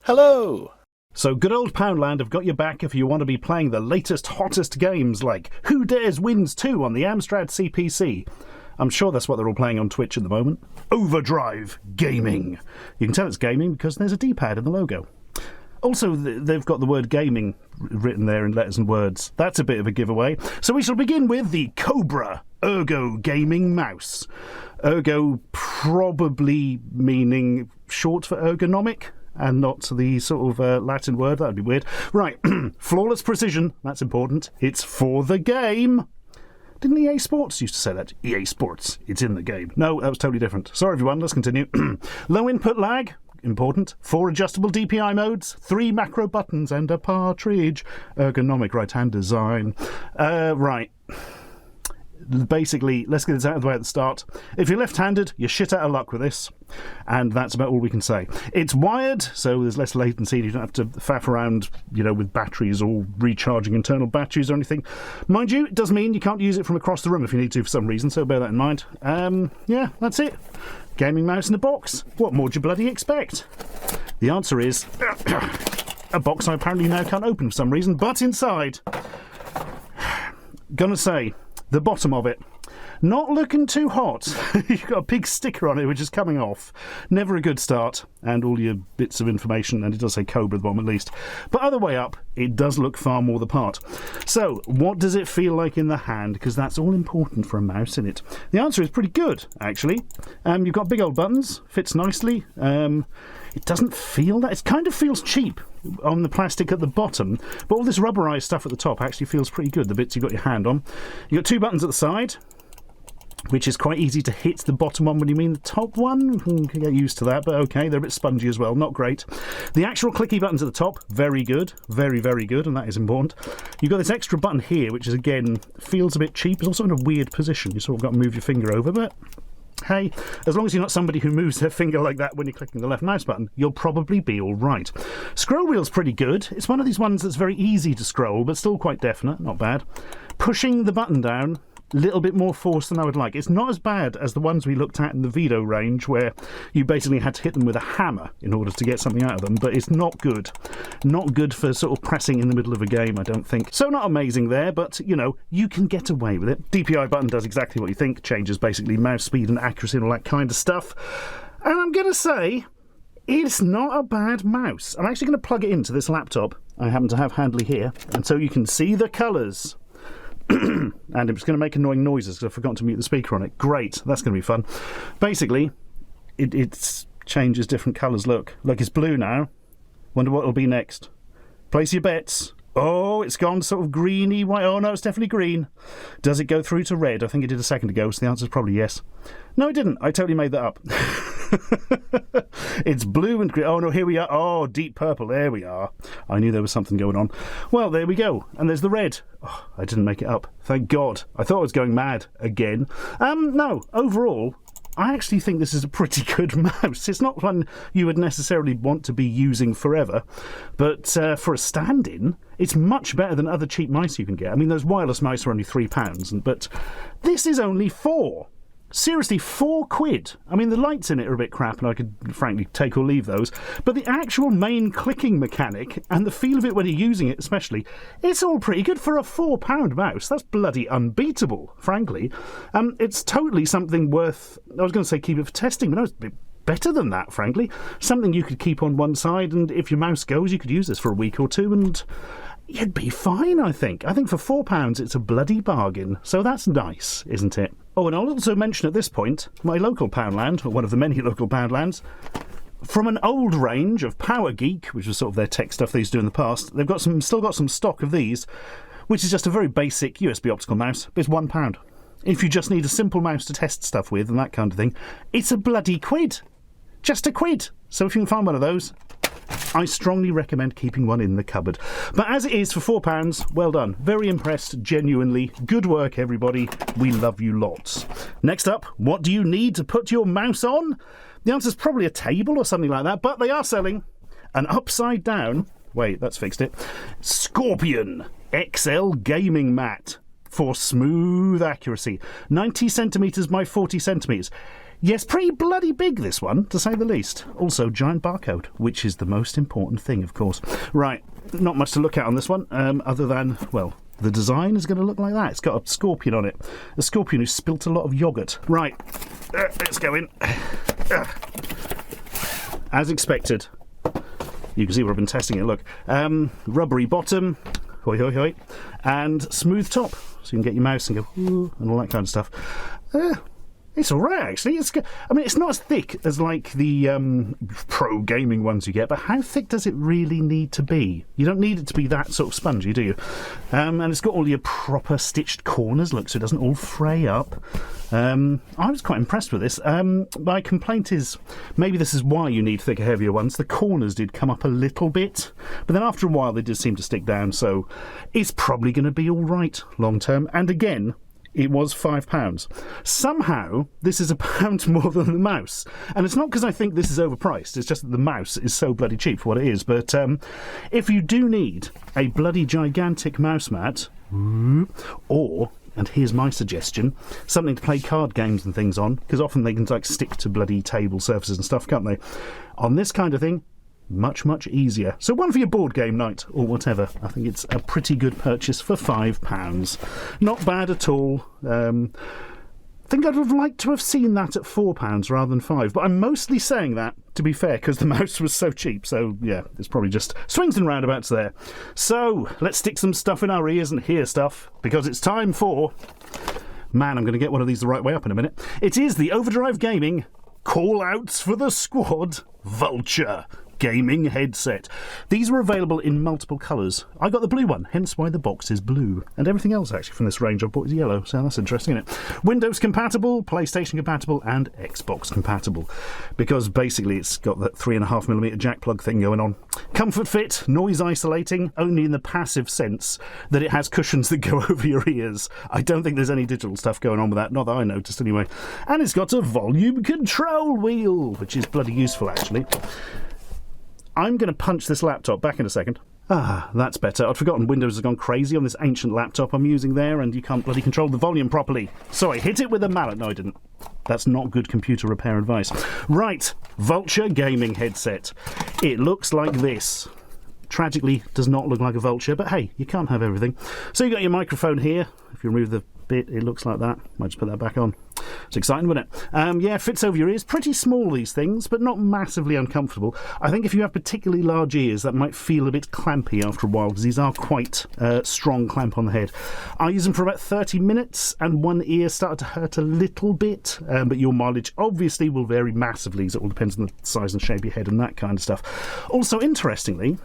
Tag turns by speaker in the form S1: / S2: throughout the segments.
S1: Hello!
S2: So good old Poundland have got your back if you want to be playing the latest, hottest games like Who Dares Wins 2 on the Amstrad CPC. I'm sure that's what they're all playing on Twitch at the moment. Overdrive Gaming. You can tell it's gaming because there's a D-pad in the logo. Also, they've got the word gaming written there in letters and words. That's a bit of a giveaway. So we shall begin with the Cobra Ergo gaming mouse. Ergo probably meaning short for ergonomic, and not the sort of Latin word. That would be weird. Right, flawless precision. That's important. It's for the game. Didn't EA Sports used to say that? EA Sports, it's in the game. No, that was totally different. Sorry, everyone. Let's continue. Low input lag. Important. 4 adjustable DPI modes, 3 macro buttons, and a partridge. Ergonomic right-hand design. Right. Basically, let's get this out of the way at the start. If you're left-handed, you're shit out of luck with this. And that's about all we can say. It's wired, so there's less latency. You don't have to faff around, with batteries or recharging internal batteries or anything. Mind you, it does mean you can't use it from across the room if you need to for some reason, so bear that in mind. Yeah, that's it. Gaming mouse in a box. What more do you bloody expect? The answer is a box I apparently now can't open for some reason, but inside, gonna say, the bottom of it, not looking too hot. You've got a big sticker on it which is coming off. Never a good start. And all your bits of information, and it does say Cobra at the bottom at least. But other way up, it does look far more the part. So, what does it feel like in the hand? Because that's all important for a mouse, isn't it? The answer is pretty good, actually. You've got big old buttons, fits nicely. It doesn't feel that. It kind of feels cheap on the plastic at the bottom, but all this rubberized stuff at the top actually feels pretty good, the bits you've got your hand on. You've got 2 buttons at the side, which is quite easy to hit the bottom one when you mean the top one. You can get used to that, but okay, they're a bit spongy as well, not great. The actual clicky buttons at the top, very good, very, very good, and that is important. You've got this extra button here, which is, again, feels a bit cheap. It's also in a weird position. You sort of got to move your finger over, but hey, as long as you're not somebody who moves their finger like that when you're clicking the left mouse button, you'll probably be all right. Scroll wheel's pretty good. It's one of these ones that's very easy to scroll, but still quite definite, not bad. Pushing the button down, a little bit more force than I would like. It's not as bad as the ones we looked at in the Vito range, where you basically had to hit them with a hammer in order to get something out of them, but it's not good. Not good for sort of pressing in the middle of a game, I don't think. So not amazing there, but, you can get away with it. DPI button does exactly what you think, changes basically mouse speed and accuracy and all that kind of stuff. And I'm going to say, it's not a bad mouse. I'm actually going to plug it into this laptop I happen to have handy here, and so you can see the colours. And I'm just going to make annoying noises because I've forgotten to mute the speaker on it. Great, that's going to be fun. Basically, it changes different colours. Look, it's blue now. Wonder what it'll be next. Place your bets. Oh, it's gone sort of greeny white. Oh no, it's definitely green. Does it go through to red? I think it did a second ago, so the answer is probably yes. No, it didn't. I totally made that up. It's blue and green. Oh no, here we are. Oh, deep purple. There we are. I knew there was something going on. Well, there we go. And there's the red. Oh, I didn't make it up. Thank God. I thought I was going mad again. No, overall, I actually think this is a pretty good mouse. It's not one you would necessarily want to be using forever, but for a stand-in, it's much better than other cheap mice you can get. I mean, those wireless mice are only £3, but this is only £4. Seriously, £4. I mean, the lights in it are a bit crap, and I could frankly take or leave those. But the actual main clicking mechanic, and the feel of it when you're using it especially, it's all pretty good for a £4 mouse. That's bloody unbeatable, frankly. It's totally something worth, I was going to say keep it for testing, but no, it's a bit better than that, frankly. Something you could keep on one side, and if your mouse goes, you could use this for a week or two, and you'd be fine, I think. I think for £4, it's a bloody bargain. So that's nice, isn't it? Oh, and I'll also mention at this point, my local Poundland, or one of the many local Poundlands, from an old range of Power Geek, which was sort of their tech stuff they used to do in the past, they've got still got some stock of these, which is just a very basic USB optical mouse, but it's £1. If you just need a simple mouse to test stuff with and that kind of thing, it's a bloody quid. Just a quid. So if you can find one of those, I strongly recommend keeping one in the cupboard. But as it is, for £4, well done. Very impressed, genuinely. Good work, everybody. We love you lots. Next up, what do you need to put your mouse on? The answer's probably a table or something like that, but they are selling an upside down, wait, that's fixed it, Scorpion XL gaming mat for smooth accuracy. 90 centimetres by 40 centimetres. Yes, pretty bloody big, this one, to say the least. Also, giant barcode, which is the most important thing, of course. Right, not much to look at on this one, other than, well, the design is going to look like that. It's got a scorpion on it. A scorpion who spilt a lot of yoghurt. Right, let's go in. As expected. You can see where I've been testing it, look. Rubbery bottom, hoi hoi hoi, and smooth top. So you can get your mouse and go, ooh, and all that kind of stuff. It's all right, actually. I mean, it's not as thick as, like, the pro gaming ones you get, but how thick does it really need to be? You don't need it to be that sort of spongy, do you? And it's got all your proper stitched corners, look, so it doesn't all fray up. I was quite impressed with this. My complaint is, maybe this is why you need thicker, heavier ones. The corners did come up a little bit, but then after a while they did seem to stick down, so it's probably going to be all right long term. And again, it was £5. Somehow, this is £1 more than the mouse. And it's not because I think this is overpriced, it's just that the mouse is so bloody cheap for what it is. But if you do need a bloody gigantic mouse mat, or, and here's my suggestion, something to play card games and things on, because often they can like stick to bloody table surfaces and stuff, can't they? On this kind of thing, much, much easier. So one for your board game night or whatever. I think it's a pretty good purchase for £5. Not bad at all. I think I'd have liked to have seen that at £4 rather than £5, but I'm mostly saying that, to be fair, because the mouse was so cheap. So, yeah, it's probably just swings and roundabouts there. So, let's stick some stuff in our ears and hear stuff, because it's time for... Man, I'm going to get one of these the right way up in a minute. It is the Overdrive Gaming Call-Outs for the Squad Vulture gaming headset. These were available in multiple colours. I got the blue one, hence why the box is blue. And everything else actually from this range I've bought is yellow, so that's interesting, isn't it? Windows compatible, PlayStation compatible, and Xbox compatible. Because basically it's got that 3.5mm jack plug thing going on. Comfort fit, noise isolating, only in the passive sense that it has cushions that go over your ears. I don't think there's any digital stuff going on with that, not that I noticed anyway. And it's got a volume control wheel, which is bloody useful actually. I'm going to punch this laptop back in a second. Ah, that's better. I'd forgotten Windows has gone crazy on this ancient laptop I'm using there, and you can't bloody control the volume properly. So I hit it with a mallet. No, I didn't. That's not good computer repair advice. Right, Vulture gaming headset. It looks like this. Tragically, does not look like a Vulture, but hey, you can't have everything. So you got your microphone here. If you remove the bit, it looks like that. Might just put that back on. It's exciting, isn't it? Yeah, fits over your ears. Pretty small, these things, but not massively uncomfortable. I think if you have particularly large ears, that might feel a bit clampy after a while, because these are quite strong clamp on the head. I use them for about 30 minutes, and one ear started to hurt a little bit, but your mileage obviously will vary massively, so it all depends on the size and shape of your head and that kind of stuff. Also, interestingly,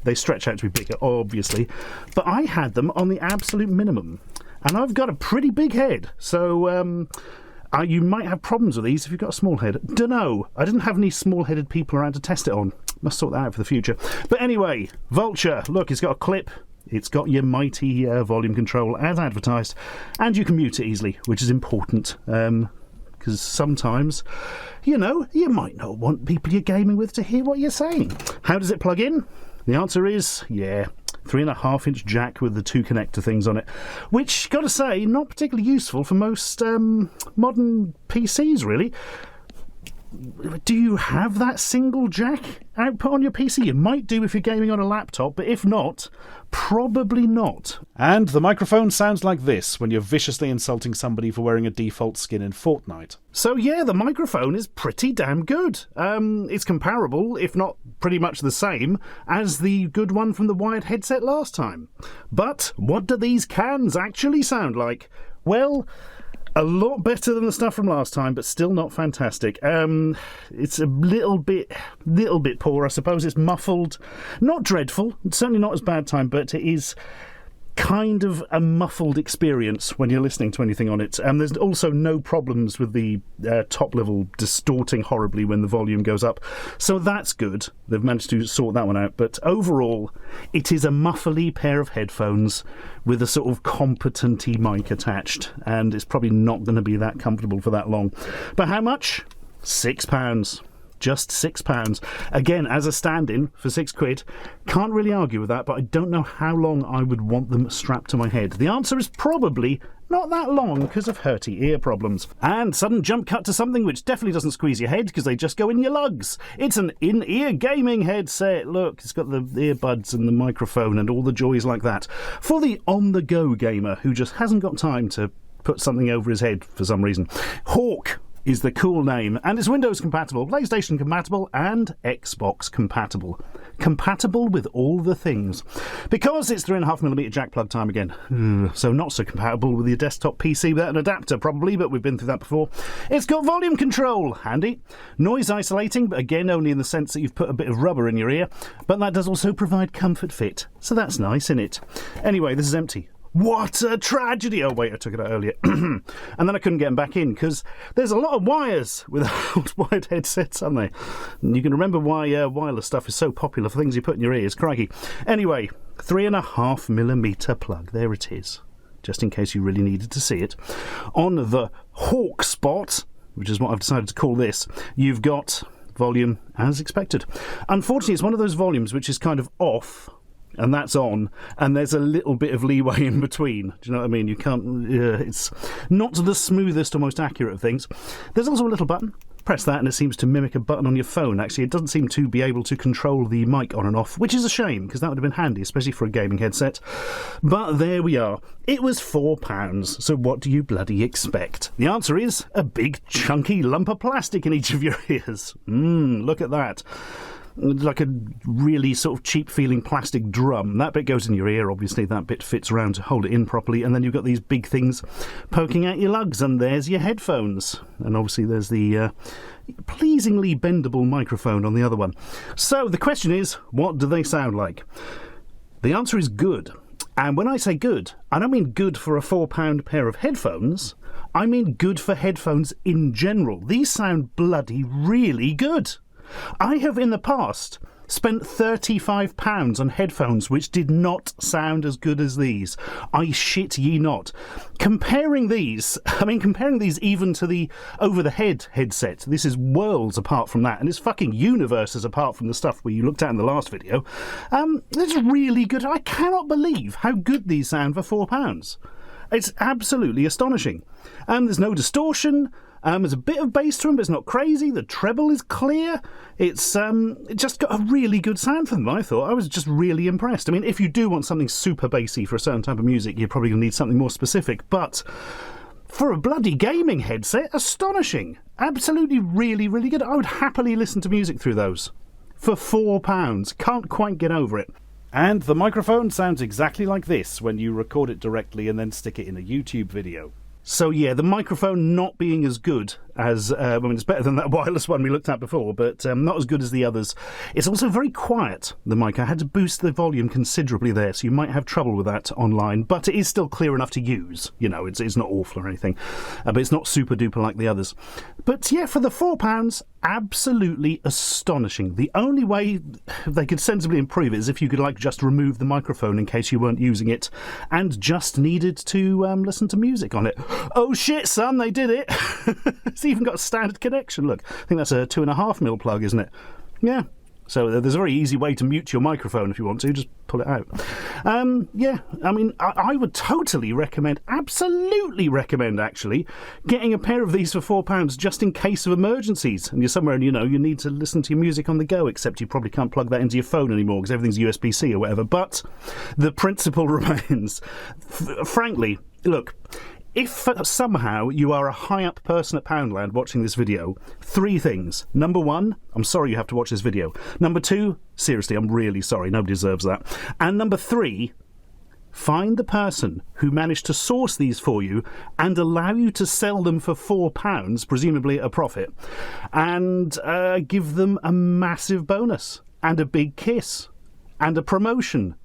S2: they stretch out to be bigger, obviously, but I had them on the absolute minimum. And I've got a pretty big head, so you might have problems with these if you've got a small head. Dunno. I didn't have any small-headed people around to test it on. Must sort that out for the future. But anyway, Vulture. Look, it's got a clip. It's got your mighty volume control as advertised. And you can mute it easily, which is important. Because sometimes, you know, you might not want people you're gaming with to hear what you're saying. How does it plug in? The answer is, yeah, 3.5-inch jack with the two connector things on it, which, gotta say, not particularly useful for most modern PCs, really. Do you have that single jack output on your PC? You might do if you're gaming on a laptop, but if not, probably not. And the microphone sounds like this when you're viciously insulting somebody for wearing a default skin in Fortnite. So yeah, the microphone is pretty damn good. It's comparable, if not pretty much the same, as the good one from the wired headset last time. But what do these cans actually sound like? Well, a lot better than the stuff from last time, but still not fantastic. It's a little bit poor, I suppose. It's muffled. Not dreadful. It's certainly not as bad time, but it is kind of a muffled experience when you're listening to anything on it. And there's also no problems with the top level distorting horribly when the volume goes up. So that's good. They've managed to sort that one out. But overall, it is a muffly pair of headphones with a sort of competent-y mic attached. And it's probably not going to be that comfortable for that long. But how much? £6. just £6. Again, as a stand-in for £6. Can't really argue with that, but I don't know how long I would want them strapped to my head. The answer is probably not that long because of hurty ear problems. And sudden jump cut to something which definitely doesn't squeeze your head because they just go in your lugs. It's an in-ear gaming headset. Look, it's got the earbuds and the microphone and all the joys like that. For the on-the-go gamer who just hasn't got time to put something over his head for some reason. Hawk is the cool name, and it's Windows compatible, PlayStation compatible, and Xbox compatible. Compatible with all the things. Because it's 3.5mm jack plug time again. So not so compatible with your desktop PC without an adapter, probably, but we've been through that before. It's got volume control, handy. Noise isolating, but again only in the sense that you've put a bit of rubber in your ear. But that does also provide comfort fit, so that's nice, isn't it? Anyway, this is empty. What a tragedy! Oh wait, I took it out earlier. And then I couldn't get them back in because there's a lot of wires with old wired headsets, aren't they? And you can remember why wireless stuff is so popular for things you put in your ears. Crikey. Anyway, 3.5mm plug. There it is. Just in case you really needed to see it. On the Hawk spot, which is what I've decided to call this, you've got volume as expected. Unfortunately, it's one of those volumes which is kind of off, and that's on, and there's a little bit of leeway in between. Do you know what I mean? You can't... it's not the smoothest or most accurate of things. There's also a little button. Press that and it seems to mimic a button on your phone. Actually, it doesn't seem to be able to control the mic on and off, which is a shame, because that would have been handy, especially for a gaming headset. But there we are. It was £4, so what do you bloody expect? The answer is a big chunky lump of plastic in each of your ears. Look at that. Like a really sort of cheap-feeling plastic drum. That bit goes in your ear, obviously. That bit fits around to hold it in properly. And then you've got these big things poking out your lugs. And there's your headphones. And obviously there's the pleasingly bendable microphone on the other one. So the question is, what do they sound like? The answer is good. And when I say good, I don't mean good for a £4 pair of headphones. I mean good for headphones in general. These sound bloody really good. I have in the past spent £35 on headphones which did not sound as good as these. I shit ye not. Comparing these even to the over-the-head headset, this is worlds apart from that, and it's fucking universes apart from the stuff where you looked at in the last video. It's really good. I cannot believe how good these sound for £4. It's absolutely astonishing. There's no distortion. There's a bit of bass to them, but it's not crazy. The treble is clear. It's it just got a really good sound for them, I thought. I was just really impressed. I mean, if you do want something super bassy for a certain type of music, you're probably going to need something more specific. But for a bloody gaming headset, astonishing. Absolutely really, really good. I would happily listen to music through those. For £4. Can't quite get over it. And the microphone sounds exactly like this when you record it directly and then stick it in a YouTube video. So yeah, the microphone not being as good as, it's better than that wireless one we looked at before, but not as good as the others. It's also very quiet, the mic. I had to boost the volume considerably there, so you might have trouble with that online, but it is still clear enough to use. You know, it's not awful or anything, but it's not super duper like the others. But yeah, for the £4, absolutely astonishing. The only way they could sensibly improve it is if you could just remove the microphone in case you weren't using it and just needed to listen to music on it. Oh shit, son, they did it. It's even got a standard connection. Look, I think that's a 2.5mm plug, isn't it? Yeah. So there's a very easy way to mute your microphone if you want to. Just pull it out. Yeah, I mean, I would totally recommend, absolutely recommend, actually, getting a pair of these for £4 just in case of emergencies. And you're somewhere and, you need to listen to your music on the go, except you probably can't plug that into your phone anymore because everything's USB-C or whatever. But the principle remains. Frankly, look, if somehow you are a high-up person at Poundland watching this video, 3 things. Number 1, I'm sorry you have to watch this video. Number 2, seriously, I'm really sorry, nobody deserves that. And number 3, find the person who managed to source these for you and allow you to sell them for £4, presumably at a profit, and give them a massive bonus, and a big kiss, and a promotion,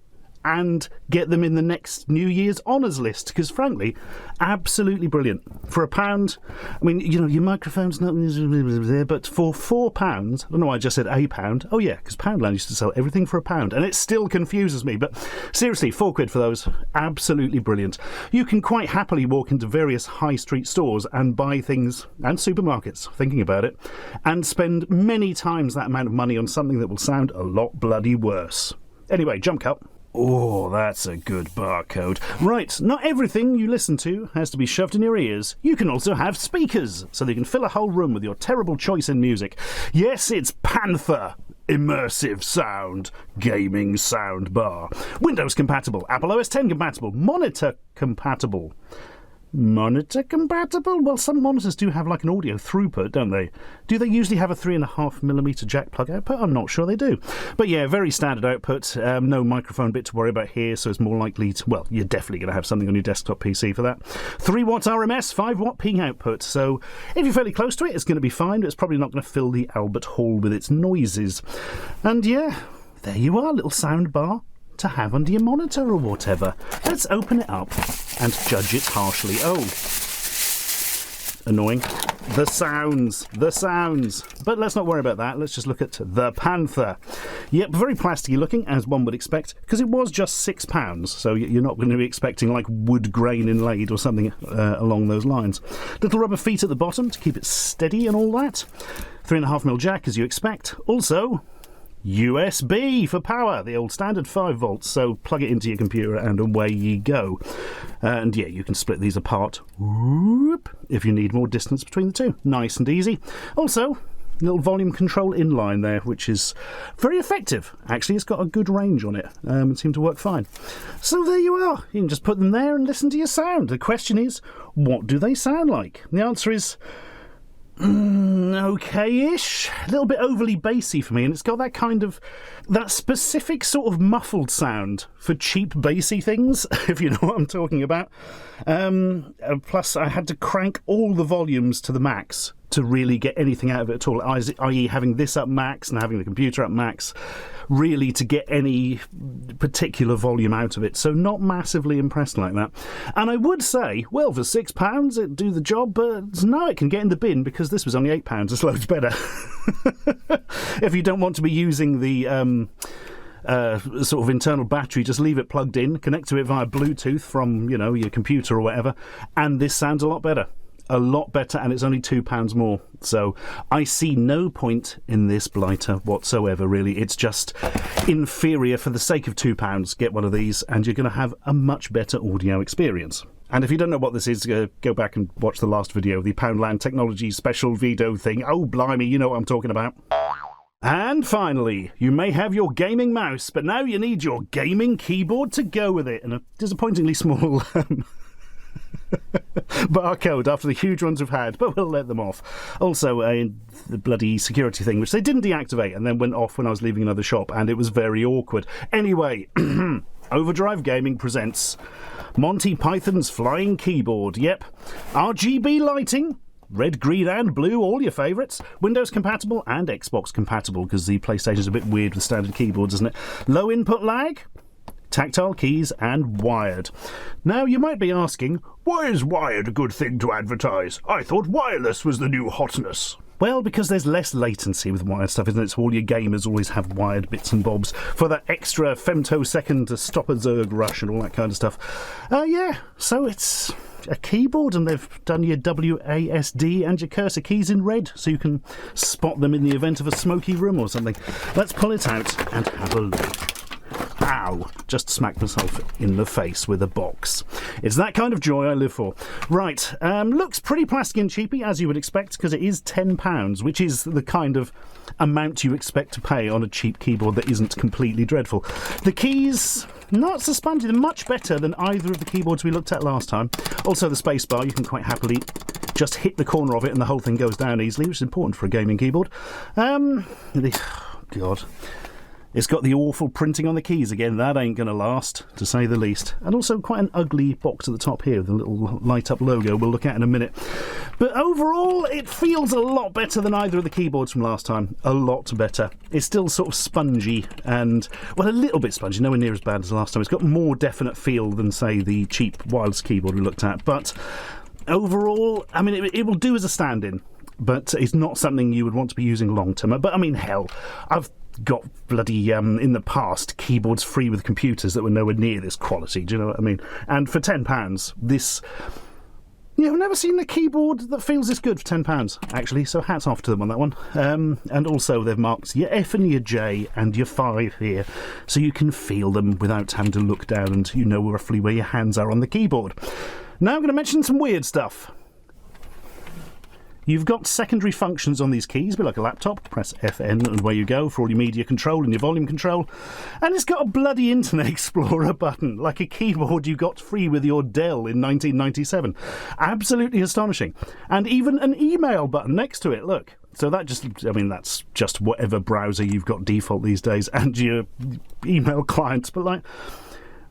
S2: and get them in the next New Year's honours list, because frankly, absolutely brilliant. For £1, I mean, you know, your microphone's not there, but for £4, I don't know why I just said £1. Oh yeah, because Poundland used to sell everything for £1, and it still confuses me, but seriously, £4 for those, absolutely brilliant. You can quite happily walk into various high street stores and buy things, and supermarkets, thinking about it, and spend many times that amount of money on something that will sound a lot bloody worse. Anyway, jump cut. Oh, that's a good barcode. Right, not everything you listen to has to be shoved in your ears. You can also have speakers, so that you can fill a whole room with your terrible choice in music. Yes, it's Panther. Immersive sound, gaming sound bar. Windows compatible, Apple OS X compatible, monitor compatible. Monitor compatible? Well, some monitors do have like an audio throughput, don't they? Do they usually have a 3.5mm jack plug output? I'm not sure they do. But yeah, very standard output. No microphone bit to worry about here, so it's more likely to... Well, you're definitely going to have something on your desktop PC for that. 3 watt RMS, 5 watt ping output. So if you're fairly close to it, it's going to be fine, but it's probably not going to fill the Albert Hall with its noises. And yeah, there you are, little sound bar to have under your monitor or whatever. Let's open it up and judge it harshly. Oh, annoying. The sounds. But let's not worry about that. Let's just look at the Panther. Yep, very plasticky looking, as one would expect, because it was just £6, so you're not going to be expecting like wood grain inlaid or something along those lines. Little rubber feet at the bottom to keep it steady and all that. 3.5mm jack, as you expect. Also, USB for power, the old standard 5 volts, so plug it into your computer and away you go. And yeah, you can split these apart if you need more distance between the two. Nice and easy. Also, little volume control inline there, which is very effective. Actually, it's got a good range on it and seemed to work fine. So there you are. You can just put them there and listen to your sound. The question is, what do they sound like? The answer is... okay-ish. A little bit overly bassy for me, and it's got that kind of... that specific sort of muffled sound for cheap bassy things, if you know what I'm talking about. Plus, I had to crank all the volumes to the max to really get anything out of it at all, i.e. having this up max and having the computer up max, really to get any particular volume out of it. So not massively impressed like that. And I would say, well, for £6 it'd do the job, but now it can get in the bin because this was only £8. It's loads better. If you don't want to be using the sort of internal battery, just leave it plugged in, connect to it via Bluetooth from, you know, your computer or whatever, and this sounds a lot better. A lot better, and it's only £2 more. So I see no point in this blighter whatsoever, really. It's just inferior for the sake of £2. Get one of these, and you're going to have a much better audio experience. And if you don't know what this is, go back and watch the last video, the Poundland Technology Special Video thing. Oh, blimey, you know what I'm talking about. And finally, you may have your gaming mouse, but now you need your gaming keyboard to go with it. And a disappointingly small... barcode after the huge ones we've had, but we'll let them off. Also, the bloody security thing, which they didn't deactivate and then went off when I was leaving another shop, and it was very awkward. Anyway, Overdrive Gaming presents Monty Python's Flying Keyboard. Yep, RGB lighting, red, green and blue, all your favourites. Windows compatible and Xbox compatible, because the PlayStation's a bit weird with standard keyboards, isn't it? Low input lag, tactile keys and wired. Now you might be asking, why is wired a good thing to advertise? I thought wireless was the new hotness. Well, because there's less latency with wired stuff, isn't it? So all your gamers always have wired bits and bobs for that extra femtosecond to stop a Zerg rush and all that kind of stuff. Yeah, so it's a keyboard, and they've done your WASD and your cursor keys in red, so you can spot them in the event of a smoky room or something. Let's pull it out and have a look. Ow! Just smacked myself in the face with a box. It's that kind of joy I live for. Right, looks pretty plastic and cheapy, as you would expect, because it is £10, which is the kind of amount you expect to pay on a cheap keyboard that isn't completely dreadful. The keys, not so spongy, they're much better than either of the keyboards we looked at last time. Also the spacebar, you can quite happily just hit the corner of it and the whole thing goes down easily, which is important for a gaming keyboard. God... It's got the awful printing on the keys again. That ain't going to last, to say the least. And also quite an ugly box at the top here with a little light-up logo we'll look at in a minute. But overall, it feels a lot better than either of the keyboards from last time. A lot better. It's still sort of spongy and, well, a little bit spongy, nowhere near as bad as last time. It's got more definite feel than, say, the cheap wireless keyboard we looked at. But overall, I mean, it will do as a stand-in, but it's not something you would want to be using long-term. But, I mean, hell, I've got bloody, in the past, keyboards free with computers that were nowhere near this quality, do you know what I mean? And for £10, this... Yeah, I've never seen a keyboard that feels this good for £10, actually, so hats off to them on that one. And also they've marked your F and your J and your 5 here, so you can feel them without having to look down and you know roughly where your hands are on the keyboard. Now I'm going to mention some weird stuff. You've got secondary functions on these keys, a bit like a laptop. Press FN and away you go for all your media control and your volume control. And it's got a bloody Internet Explorer button, like a keyboard you got free with your Dell in 1997. Absolutely astonishing. And even an email button next to it, look. So that just, I mean, that's just whatever browser you've got default these days and your email clients. But like,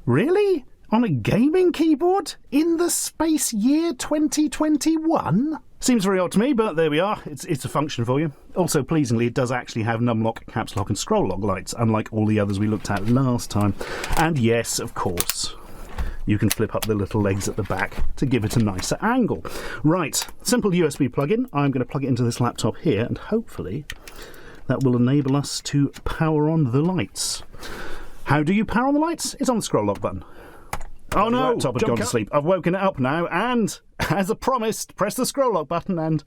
S2: really? On a gaming keyboard? In the space year 2021? Seems very odd to me, but there we are. It's a function for you. Also, pleasingly, it does actually have numlock, caps lock and scroll lock lights, unlike all the others we looked at last time. And yes, of course, you can flip up the little legs at the back to give it a nicer angle. Right, simple USB plug-in. I'm going to plug it into this laptop here, and hopefully that will enable us to power on the lights. How do you power on the lights? It's on the scroll lock button. Oh no, the laptop had gone to sleep. I've woken it up now, and as I promised, press the scroll lock button and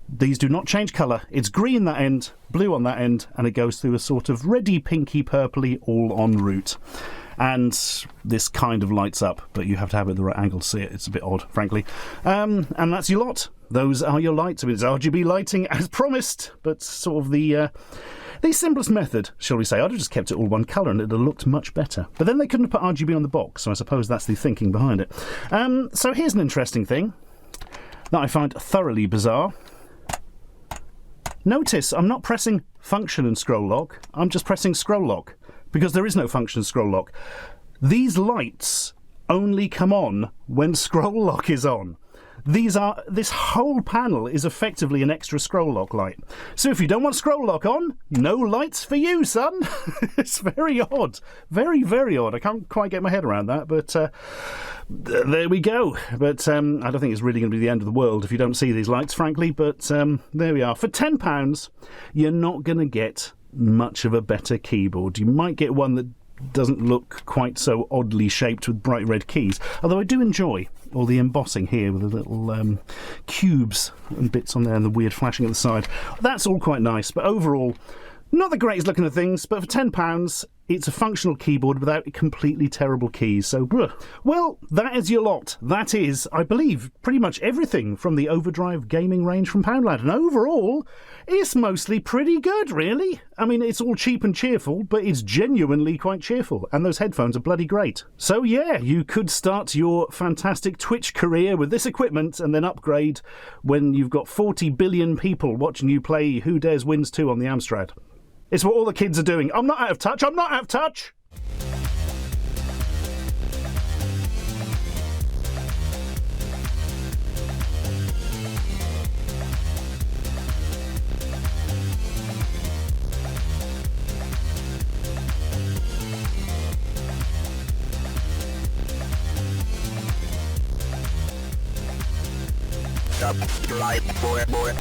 S2: these do not change colour. It's green that end, blue on that end, and it goes through a sort of reddy, pinky, purpley, all en route. And this kind of lights up, but you have to have it at the right angle to see it. It's a bit odd, frankly. And that's your lot. Those are your lights. I mean, it's RGB lighting as promised, but sort of the simplest method, shall we say. I'd have just kept it all one colour and it would have looked much better. But then they couldn't have put RGB on the box, so I suppose that's the thinking behind it. So here's an interesting thing that I find thoroughly bizarre. Notice I'm not pressing function and scroll lock, I'm just pressing scroll lock, because there is no function and scroll lock. These lights only come on when scroll lock is on. This whole panel is effectively an extra scroll lock light. So if you don't want scroll lock on, no lights for you, son. It's very odd. Very, very odd. I can't quite get my head around that, but there we go. But I don't think it's really going to be the end of the world if you don't see these lights, frankly. But there we are. For £10, you're not going to get much of a better keyboard. You might get one that doesn't look quite so oddly shaped with bright red keys, although I do enjoy all the embossing here with the little cubes and bits on there and the weird flashing at the side. That's all quite nice, but overall, not the greatest looking of things, but for £10, it's a functional keyboard without completely terrible keys, so well, that is your lot. That is, I believe, pretty much everything from the Overdrive gaming range from Poundland, and overall, it's mostly pretty good, really. I mean, it's all cheap and cheerful, but it's genuinely quite cheerful, and those headphones are bloody great. So yeah, you could start your fantastic Twitch career with this equipment and then upgrade when you've got 40 billion people watching you play Who Dares Wins 2 on the Amstrad. It's what all the kids are doing. I'm not out of touch. I'm not out of touch.
S1: Subscribe for more.